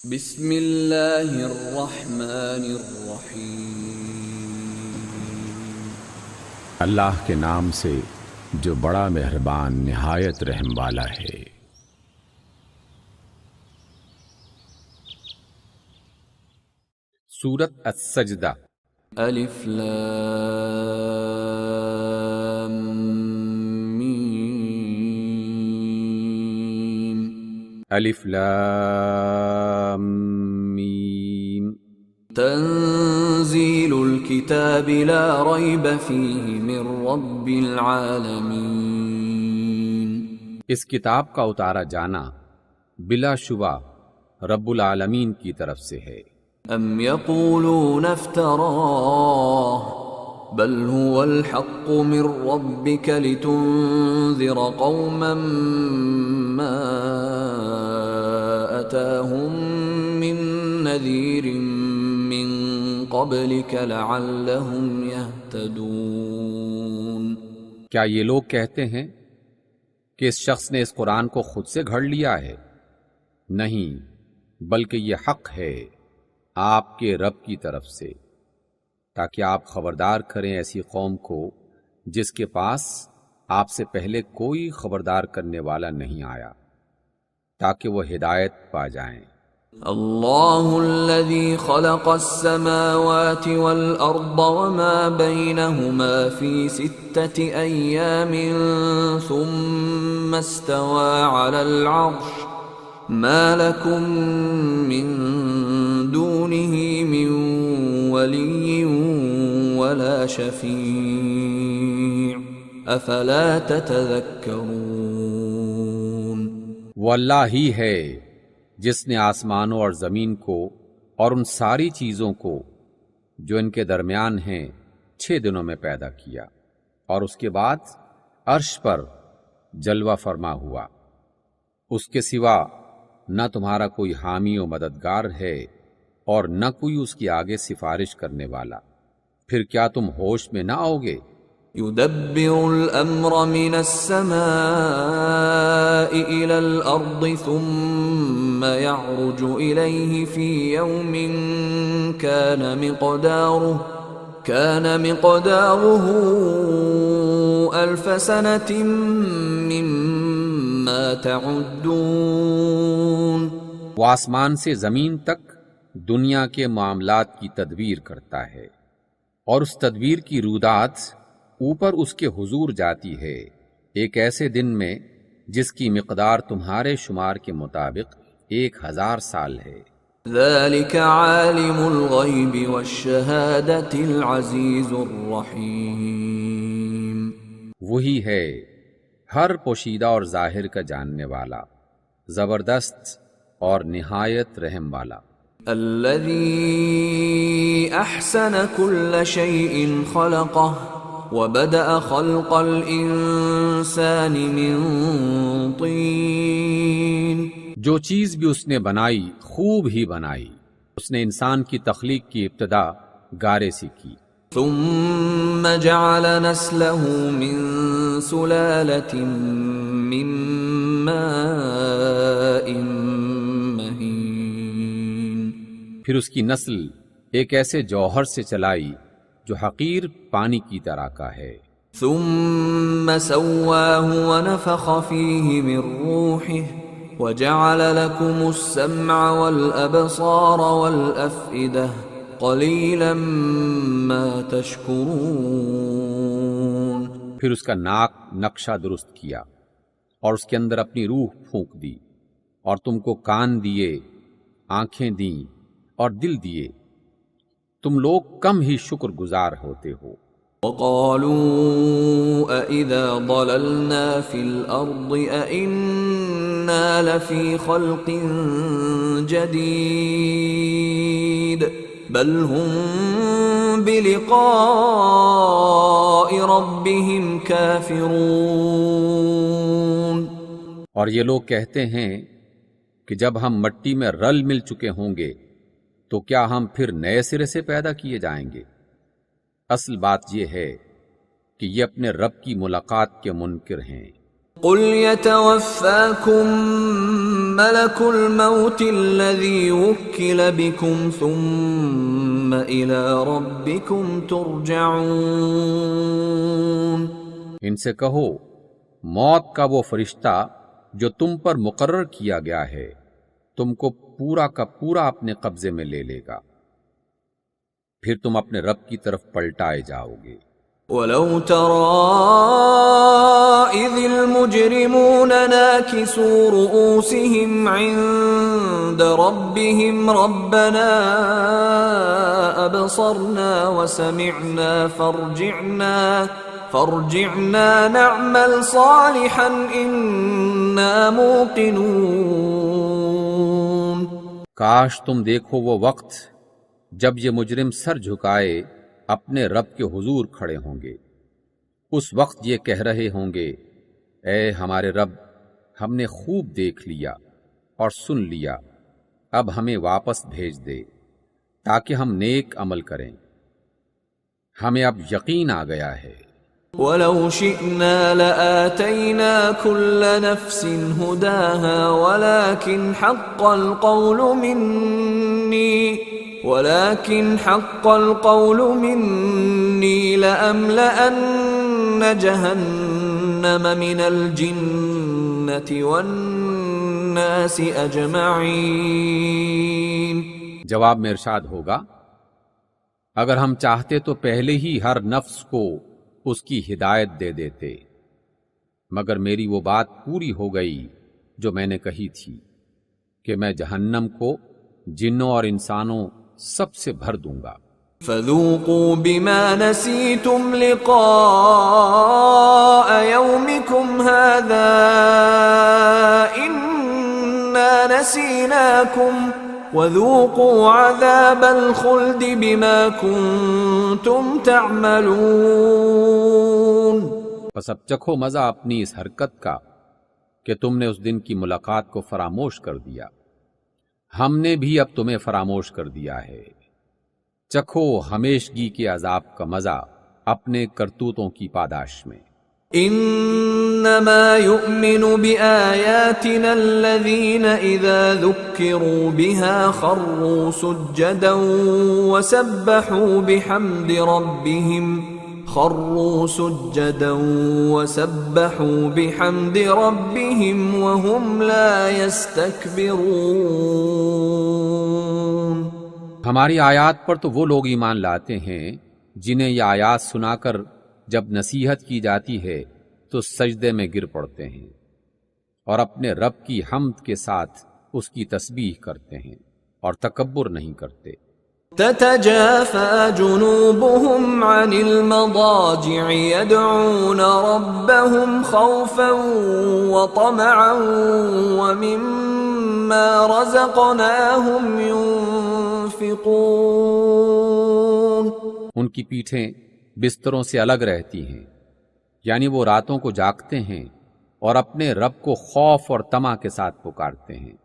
بسم اللہ الرحمن الرحیم۔ اللہ کے نام سے جو بڑا مہربان نہایت رحم والا ہے۔ سورۃ السجدہ۔ الف لام میم۔ الف لام میم۔ تنزیل الکتاب لا ریب فیہ من رب العالمین۔ اس کتاب کا اتارا جانا بلا شبہ رب العالمین کی طرف سے ہے۔ ام یقولون افتراہ بل هو الحق من ربک لتنذر قوما ما اتاهم من نذیر من قبلک لعلهم يهتدون۔ کیا یہ لوگ کہتے ہیں کہ اس شخص نے اس قرآن کو خود سے گھڑ لیا ہے؟ نہیں، بلکہ یہ حق ہے آپ کے رب کی طرف سے، تاکہ آپ خبردار کریں ایسی قوم کو جس کے پاس آپ سے پہلے کوئی خبردار کرنے والا نہیں آیا، تاکہ وہ ہدایت پا جائیں۔ اللہ الذي خلق السماوات والأرض وما بينهما في 6 أيام ثم استوى على العرش ما لكم من دونه من ولي ولا شفيع أفلا تتذكرون۔ وہ اللہ ہی ہے جس نے آسمانوں اور زمین کو اور ان ساری چیزوں کو جو ان کے درمیان ہیں 6 دنوں میں پیدا کیا، اور اس کے بعد عرش پر جلوہ فرما ہوا۔ اس کے سوا نہ تمہارا کوئی حامی و مددگار ہے اور نہ کوئی اس کی آگے سفارش کرنے والا، پھر کیا تم ہوش میں نہ آؤ گے؟ يدبر الأمر من السماء إلى الأرض ثم يعرج إليه في يوم كان مقداره 1000 سنة مما تعدون۔ وہ آسمان سے زمین تک دنیا کے معاملات کی تدبیر کرتا ہے، اور اس تدبیر کی رودات اوپر اس کے حضور جاتی ہے ایک ایسے دن میں جس کی مقدار تمہارے شمار کے مطابق 1000 سال ہے۔ ذلك عالم الغیب والشہادة العزیز الرحیم۔ وہی ہے ہر پوشیدہ اور ظاہر کا جاننے والا، زبردست اور نہایت رحم والا۔ الذي احسن كل شيء خلقه وبدأ خلق الانسان من طين۔ جو چیز بھی اس نے بنائی خوب ہی بنائی، اس نے انسان کی تخلیق کی ابتدا گارے سے کی۔ ثم جعل نسله من سلالة من ماء مهين۔ پھر اس کی نسل ایک ایسے جوہر سے چلائی جو حقیر پانی کی طرح کا ہے۔ ثم سواه ونفخ فيه من روحه وجعل لكم السمع والأبصار والأفئدة قليلا ما تشكرون۔ پھر اس کا ناک نقشہ درست کیا اور اس کے اندر اپنی روح پھونک دی، اور تم کو کان دیے، آنکھیں دیں اور دل دیے، تم لوگ کم ہی شکر گزار ہوتے ہو۔ وقالوا أَإِذَا ضَلَلْنَا فِي الْأَرْضِ أَإِنَّا لَفِي خَلْقٍ جَدِيدٍ بل هم بلقاء ربهم كافرون۔ اور یہ لوگ کہتے ہیں کہ جب ہم مٹی میں رل مل چکے ہوں گے تو کیا ہم پھر نئے سرے سے پیدا کیے جائیں گے؟ اصل بات یہ ہے کہ یہ اپنے رب کی ملاقات کے منکر ہیں۔ قل يتوفاكم ملك الموت الذي وكل بكم ثم إلى ربكم ترجعون۔ ان سے کہو موت کا وہ فرشتہ جو تم پر مقرر کیا گیا ہے تم کو پورا کا پورا اپنے قبضے میں لے لے گا، پھر تم اپنے رب کی طرف پلٹائے جاؤ گے۔ وَلَوْ تَرَىٰ إِذِ الْمُجْرِمُونَ نَاكِسُو رُءُوسِهِمْ عِندَ رَبِّهِمْ رَبَّنَا أَبْصَرْنَا وَسَمِعْنَا فارجعنا نعمل صالحا إنا موقنون۔ کاش تم دیکھو وہ وقت جب یہ مجرم سر جھکائے اپنے رب کے حضور کھڑے ہوں گے، اس وقت یہ کہہ رہے ہوں گے اے ہمارے رب، ہم نے خوب دیکھ لیا اور سن لیا، اب ہمیں واپس بھیج دے تاکہ ہم نیک عمل کریں، ہمیں اب یقین آ گیا ہے۔ وَلَوْ شِئْنَا لَآتَيْنَا كُلَّ نَفْسٍ هُدَاهَا وَلَكِنْ حَقَّ الْقَوْلُ مِنِّي لَأَمْلَأَنَّ جَهَنَّمَ مِنَ الْجِنَّةِ وَالنَّاسِ أَجْمَعِينَ۔ جواب میں ارشاد ہوگا اگر ہم چاہتے تو پہلے ہی ہر نفس کو اس کی ہدایت دے دیتے، مگر میری وہ بات پوری ہو گئی جو میں نے کہی تھی کہ میں جہنم کو جنوں اور انسانوں سب سے بھر دوں گا۔ فَذُوقُوا بِمَا نَسِيتُمْ لِقَاءَ يَوْمِكُمْ هَذَا إِنَّا نَسِينَاكُمْ وَذُوقُوا عَذَابَ الْخُلْدِ بِمَا كُنتُمْ تَعْمَلُونَ۔ پس اب چکھو مزہ اپنی اس حرکت کا کہ تم نے اس دن کی ملاقات کو فراموش کر دیا، ہم نے بھی اب تمہیں فراموش کر دیا ہے، چکھو ہمیشگی کے عذاب کا مزہ اپنے کرتوتوں کی پاداش میں۔ انما يؤمن بآياتنا الذين اذا ذكروا بها خروا سجدا وسبحوا بحمد ربهم وهم لا يستكبرون۔ ہماری آیات پر تو وہ لوگ ایمان لاتے ہیں جنہیں یہ آیات سنا کر جب نصیحت کی جاتی ہے تو سجدے میں گر پڑتے ہیں اور اپنے رب کی حمد کے ساتھ اس کی تسبیح کرتے ہیں اور تکبر نہیں کرتے۔ تتجافى جنوبهم عن المضاجع يدعون ربهم خوفا وطمعا ومما رزقناهم ينفقون۔ ان کی پیٹھیں بستروں سے الگ رہتی ہیں، یعنی وہ راتوں کو جاگتے ہیں اور اپنے رب کو خوف اور طمع کے ساتھ پکارتے ہیں،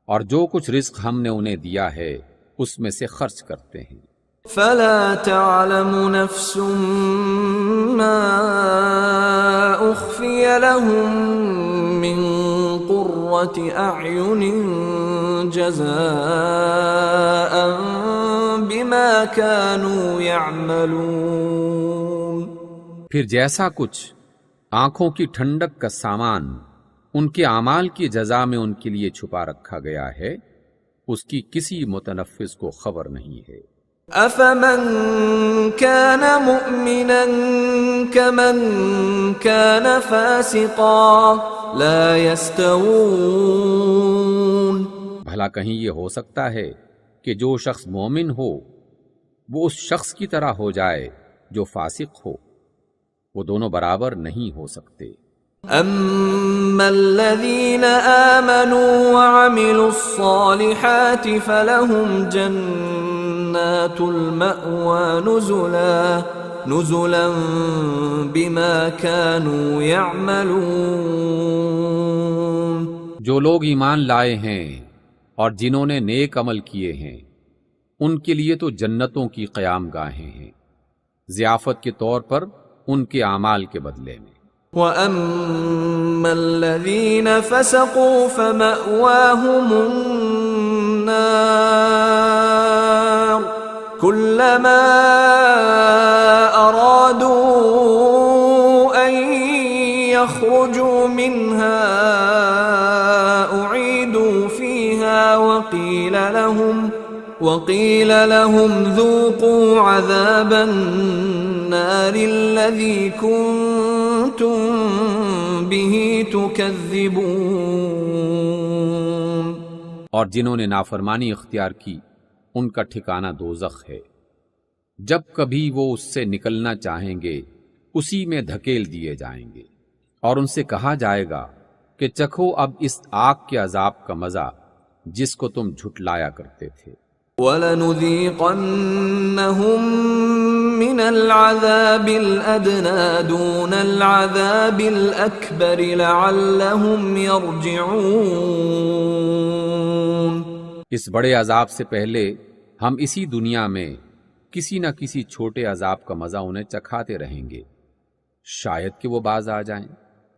اور جو کچھ رزق ہم نے انہیں دیا ہے اس میں سے خرچ کرتے ہیں۔ فلا تعلم نفس ما اخفي لهم من قرة اعين جزاء بما كانوا يعملون۔ پھر جیسا کچھ آنکھوں کی ٹھنڈک کا سامان ان کے اعمال کی جزا میں ان کے لیے چھپا رکھا گیا ہے، اس کی کسی متنفذ کو خبر نہیں ہے۔ افمن كان مؤمنا كمن كان فاسقا لا يستوون۔ بھلا کہیں یہ ہو سکتا ہے کہ جو شخص مومن ہو وہ اس شخص کی طرح ہو جائے جو فاسق ہو؟ وہ دونوں برابر نہیں ہو سکتے۔ اما الذين آمنوا وعملوا الصالحات فلهم جنات المأوى نزلا بما كانوا يعملون۔ جو لوگ ایمان لائے ہیں اور جنہوں نے نیک عمل کیے ہیں ان کے لیے تو جنتوں کی قیام گاہیں ہیں، ضیافت کے طور پر ان کے اعمال کے بدلے میں۔ وَأَمَّا الَّذِينَ فَسَقُوا فَمَأْوَاهُمُ النَّارُ كُلَّمَا أَرَادُوا أَن يَخْرُجُوا مِنْهَا أُعِيدُوا فِيهَا وَقِيلَ لَهُمْ ذُوقُوا عَذَابَ النَّارِ الَّذِي كُنتُم بِهِ تُكَذِّبُونَ۔ اور جنہوں نے نافرمانی اختیار کی ان کا ٹھکانہ دوزخ ہے، جب کبھی وہ اس سے نکلنا چاہیں گے اسی میں دھکیل دیے جائیں گے، اور ان سے کہا جائے گا کہ چکھو اب اس آگ کے عذاب کا مزہ جس کو تم جھٹلایا کرتے تھے۔ وَلَنُذِيقَنَّهُم مِّنَ الْعَذَابِ الْأَدْنَىٰ دُونَ الْعَذَابِ الْأَكْبَرِ لَعَلَّهُمْ يَرْجِعُونَ۔ اس بڑے عذاب سے پہلے ہم اسی دنیا میں کسی نہ کسی چھوٹے عذاب کا مزہ انہیں چکھاتے رہیں گے، شاید کہ وہ باز آ جائیں۔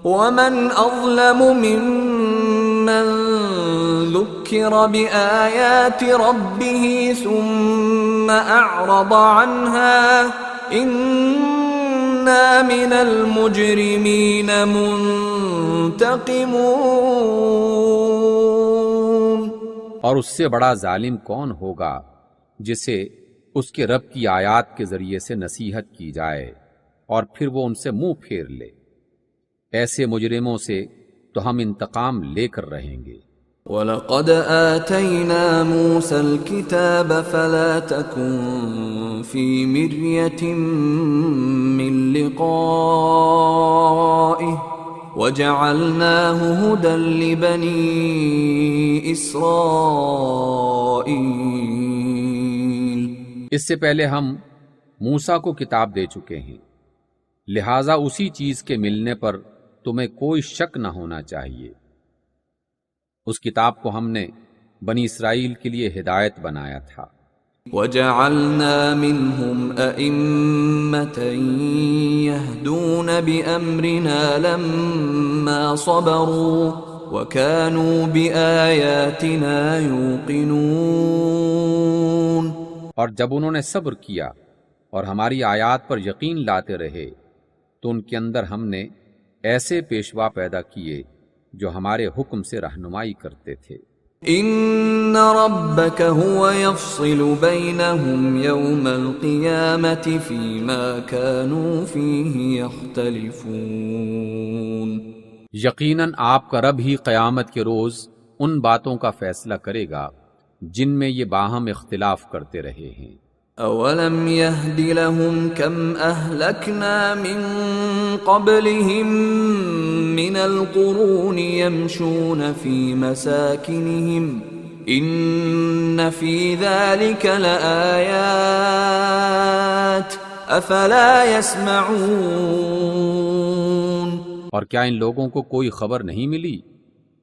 وَمَنْ أَظْلَمُ مِمَّنْ ذُكِّرَ بِآيَاتِ رَبِّهِ ثُمَّ أَعْرَضَ عَنْهَا إِنَّا مِنَ الْمُجْرِمِينَ مُنْتَقِمُونَ۔ اور اس سے بڑا ظالم کون ہوگا جسے اس کے رب کی آیات کے ذریعے سے نصیحت کی جائے اور پھر وہ ان سے منہ پھیر لے۔ ایسے مجرموں سے تو ہم انتقام لے کر رہیں گے۔ وَلَقَدْ آتَيْنَا مُوسَى الْكِتَابَ فَلَا تَكُنْ فِي مِرْيَةٍ مِّن لِقَائِهِ وَجَعَلْنَاهُ هُدًى لِبَنِي إِسْرَائِيلَ۔ اس سے پہلے ہم موسیٰ کو کتاب دے چکے ہیں، لہٰذا اسی چیز کے ملنے پر تمہیں کوئی شک نہ ہونا چاہیے۔ اس کتاب کو ہم نے بنی اسرائیل کے لیے ہدایت بنایا تھا۔ وَجَعَلْنَا مِنْهُمْ أَئِمَّةً يَهْدُونَ بِأَمْرِنَا لَمَّا صَبَرُوا وَكَانُوا بِآيَاتِنَا يُوقِنُونَ۔ اور جب انہوں نے صبر کیا اور ہماری آیات پر یقین لاتے رہے تو ان کے اندر ہم نے ایسے پیشوا پیدا کیے جو ہمارے حکم سے رہنمائی کرتے تھے۔ ان ربک هو یفصل بینہم یوم القیامة فیما كانوا فیہ یختلفون۔ یقیناً آپ کا رب ہی قیامت کے روز ان باتوں کا فیصلہ کرے گا جن میں یہ باہم اختلاف کرتے رہے ہیں۔ اولم یہد لہم کم اہلکنا من قبلہم من القرون یمشون فی مساکنہم ان فی ذلک لآیات افلا یسمعون۔ اور کیا ان لوگوں کو کوئی خبر نہیں ملی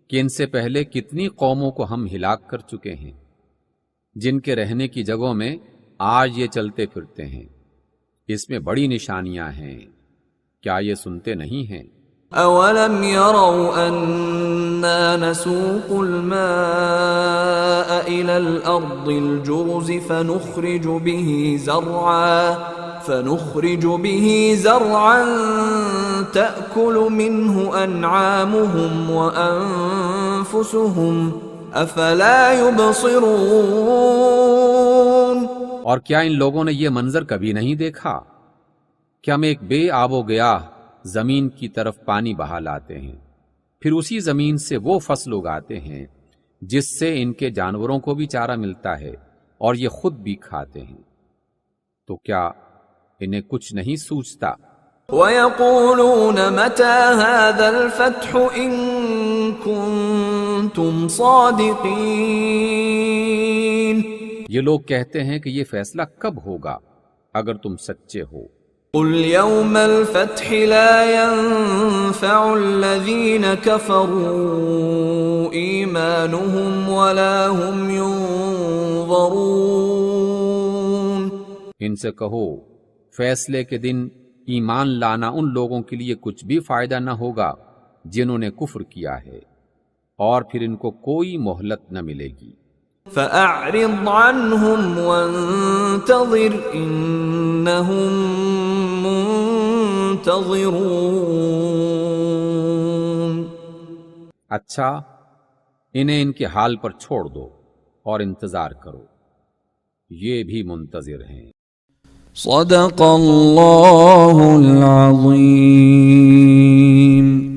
کہ ان سے پہلے کتنی قوموں کو ہم ہلاک کر چکے ہیں جن کے رہنے کی جگہوں میں آج یہ چلتے پھرتے ہیں؟ اس میں بڑی نشانیاں ہیں، کیا یہ سنتے نہیں ہیں؟ اولم يروا انا نسوق الماء الى الارض الجرز فنخرج به زرعا تأكل منه انعامهم وانفسهم افلا يبصرون۔ اور کیا ان لوگوں نے یہ منظر کبھی نہیں دیکھا کہ ہم ایک بے آب و گیاہ زمین کی طرف پانی بہا لاتے ہیں، پھر اسی زمین سے وہ فصل اگاتے ہیں جس سے ان کے جانوروں کو بھی چارہ ملتا ہے اور یہ خود بھی کھاتے ہیں، تو کیا انہیں کچھ نہیں سوچتا؟ وَيَقُولُونَ مَتَى هَذَا الْفَتْحُ إِن كُنتُمْ صَادِقِينَ۔ یہ لوگ کہتے ہیں کہ یہ فیصلہ کب ہوگا اگر تم سچے ہو۔ قُلْ يَوْمَ الْفَتْحِ لَا يَنفَعُ الَّذِينَ كَفَرُوا إِيمَانُهُمْ وَلَا هُمْ يُنظَرُونَ۔ ان سے کہو فیصلے کے دن ایمان لانا ان لوگوں کے لیے کچھ بھی فائدہ نہ ہوگا جنہوں نے کفر کیا ہے، اور پھر ان کو کوئی مہلت نہ ملے گی۔ فأعرض عنهم وانتظر إنهم منتظرون۔ اچھا، انہیں ان کے حال پر چھوڑ دو اور انتظار کرو، یہ بھی منتظر ہیں۔ صدق اللہ العظیم۔